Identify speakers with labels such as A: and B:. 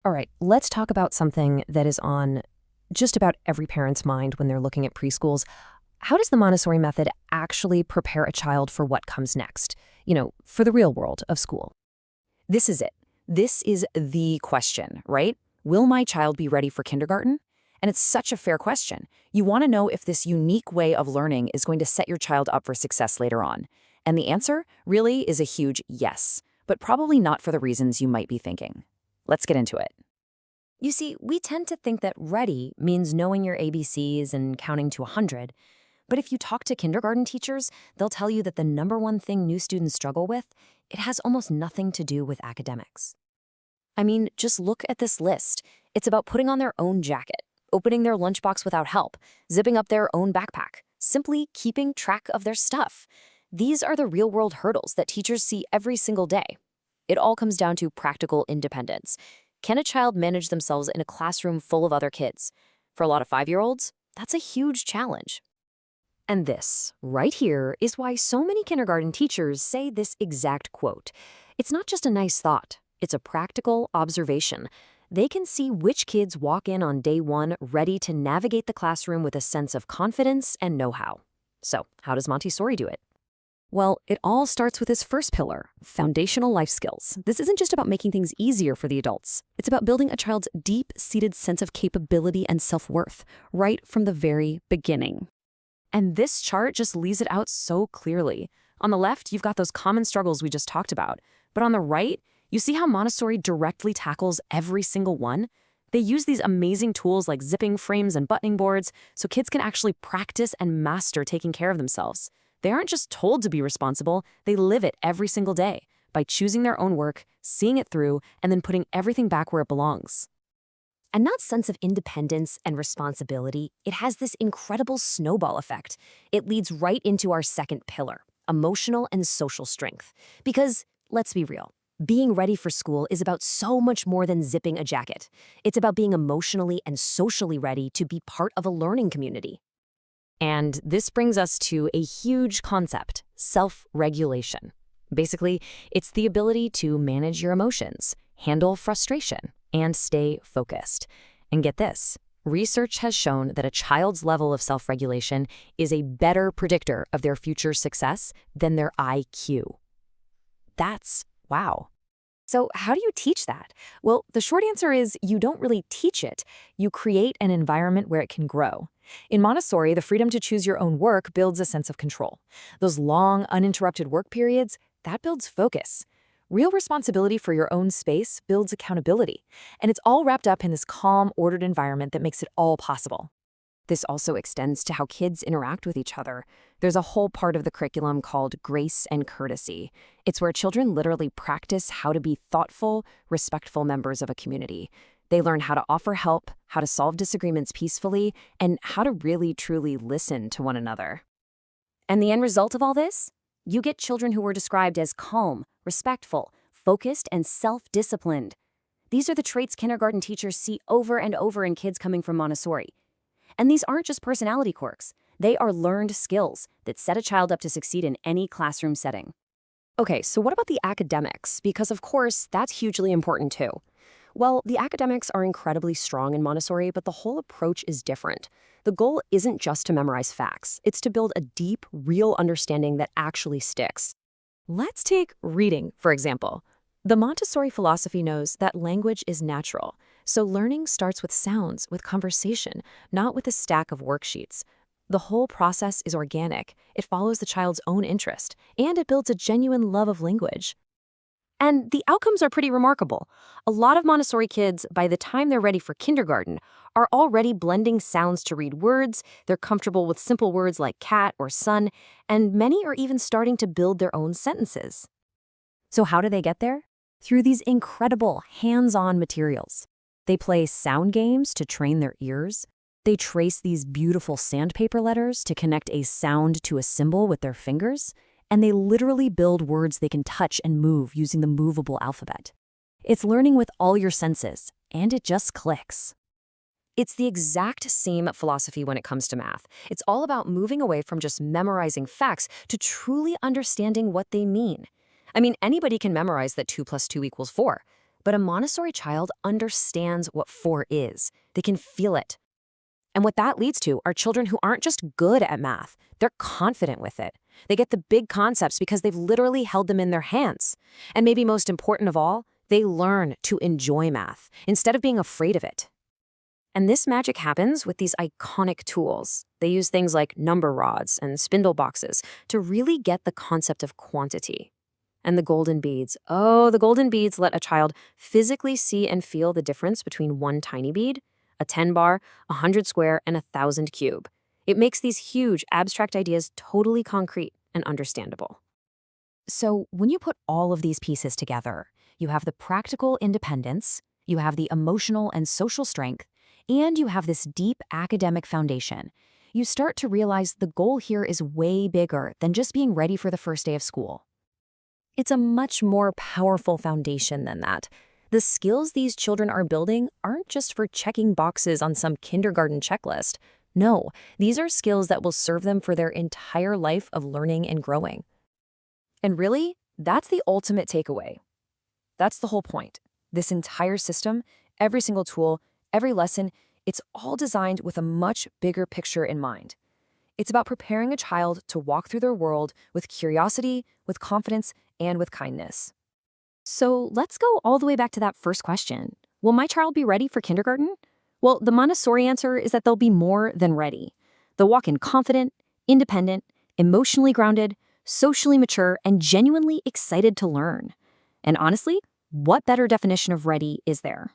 A: All right, let's talk about something that is on just about every parent's mind when they're looking at preschools. How does the Montessori method actually prepare a child for what comes next? For the real world of school.
B: This is it. This is the question, right? Will my child be ready for kindergarten? And it's such a fair question. You want to know if this unique way of learning is going to set your child up for success later on. And the answer really is a huge yes, but probably not for the reasons you might be thinking. Let's get into it.
A: You see, we tend to think that ready means knowing your ABCs and counting to 100. But if you talk to kindergarten teachers, they'll tell you that the number one thing new students struggle with, it has almost nothing to do with academics. I mean, just look at this list. It's about putting on their own jacket, opening their lunchbox without help, zipping up their own backpack, simply keeping track of their stuff. These are the real-world hurdles that teachers see every single day. It all comes down to practical independence. Can a child manage themselves in a classroom full of other kids? For a lot of 5-year-olds, that's a huge challenge. And this, right here, is why so many kindergarten teachers say this exact quote. It's not just a nice thought, it's a practical observation. They can see which kids walk in on day one ready to navigate the classroom with a sense of confidence and know-how. So, how does Montessori do it? Well, it all starts with this first pillar, foundational life skills. This isn't just about making things easier for the adults. It's about building a child's deep-seated sense of capability and self-worth, right from the very beginning. And this chart just lays it out so clearly. On the left, you've got those common struggles we just talked about. But on the right, you see how Montessori directly tackles every single one? They use these amazing tools like zipping frames and buttoning boards so kids can actually practice and master taking care of themselves. They aren't just told to be responsible, they live it every single day by choosing their own work, seeing it through, and then putting everything back where it belongs. And that sense of independence and responsibility, it has this incredible snowball effect. It leads right into our second pillar, emotional and social strength. Because, let's be real, being ready for school is about so much more than zipping a jacket. It's about being emotionally and socially ready to be part of a learning community. And this brings us to a huge concept, self-regulation. Basically, it's the ability to manage your emotions, handle frustration, and stay focused. And get this, research has shown that a child's level of self-regulation is a better predictor of their future success than their IQ. That's wow. So how do you teach that? Well, the short answer is you don't really teach it. You create an environment where it can grow. In Montessori, the freedom to choose your own work builds a sense of control. Those long, uninterrupted work periods, that builds focus. Real responsibility for your own space builds accountability. And it's all wrapped up in this calm, ordered environment that makes it all possible. This also extends to how kids interact with each other. There's a whole part of the curriculum called grace and courtesy. It's where children literally practice how to be thoughtful, respectful members of a community. They learn how to offer help, how to solve disagreements peacefully, and how to really, truly listen to one another. And the end result of all this? You get children who were described as calm, respectful, focused, and self-disciplined. These are the traits kindergarten teachers see over and over in kids coming from Montessori. And these aren't just personality quirks. They are learned skills that set a child up to succeed in any classroom setting. Okay, so what about the academics? Because of course, that's hugely important too. Well, the academics are incredibly strong in Montessori, but the whole approach is different. The goal isn't just to memorize facts. It's to build a deep, real understanding that actually sticks. Let's take reading, for example. The Montessori philosophy knows that language is natural, so learning starts with sounds, with conversation, not with a stack of worksheets. The whole process is organic, it follows the child's own interest, and it builds a genuine love of language. And the outcomes are pretty remarkable. A lot of Montessori kids, by the time they're ready for kindergarten, are already blending sounds to read words, they're comfortable with simple words like cat or sun, and many are even starting to build their own sentences. So how do they get there? Through these incredible hands-on materials. They play sound games to train their ears. They trace these beautiful sandpaper letters to connect a sound to a symbol with their fingers. And they literally build words they can touch and move using the movable alphabet. It's learning with all your senses, and it just clicks. It's the exact same philosophy when it comes to math. It's all about moving away from just memorizing facts to truly understanding what they mean. I mean, anybody can memorize that 2 + 2 = 4. But a Montessori child understands what 4 is. They can feel it. And what that leads to are children who aren't just good at math, they're confident with it. They get the big concepts because they've literally held them in their hands. And maybe most important of all, they learn to enjoy math instead of being afraid of it. And this magic happens with these iconic tools. They use things like number rods and spindle boxes to really get the concept of quantity. And the golden beads. Oh, the golden beads let a child physically see and feel the difference between one tiny bead, a 10 bar, 100 square, and 1,000 cube. It makes these huge abstract ideas totally concrete and understandable. So when you put all of these pieces together, you have the practical independence, you have the emotional and social strength, and you have this deep academic foundation. You start to realize the goal here is way bigger than just being ready for the first day of school. It's a much more powerful foundation than that. The skills these children are building aren't just for checking boxes on some kindergarten checklist. No, these are skills that will serve them for their entire life of learning and growing. And really, that's the ultimate takeaway. That's the whole point. This entire system, every single tool, every lesson, it's all designed with a much bigger picture in mind. It's about preparing a child to walk through their world with curiosity, with confidence, and with kindness. So let's go all the way back to that first question. Will my child be ready for kindergarten? Well, the Montessori answer is that they'll be more than ready. They'll walk in confident, independent, emotionally grounded, socially mature, and genuinely excited to learn. And honestly, what better definition of ready is there?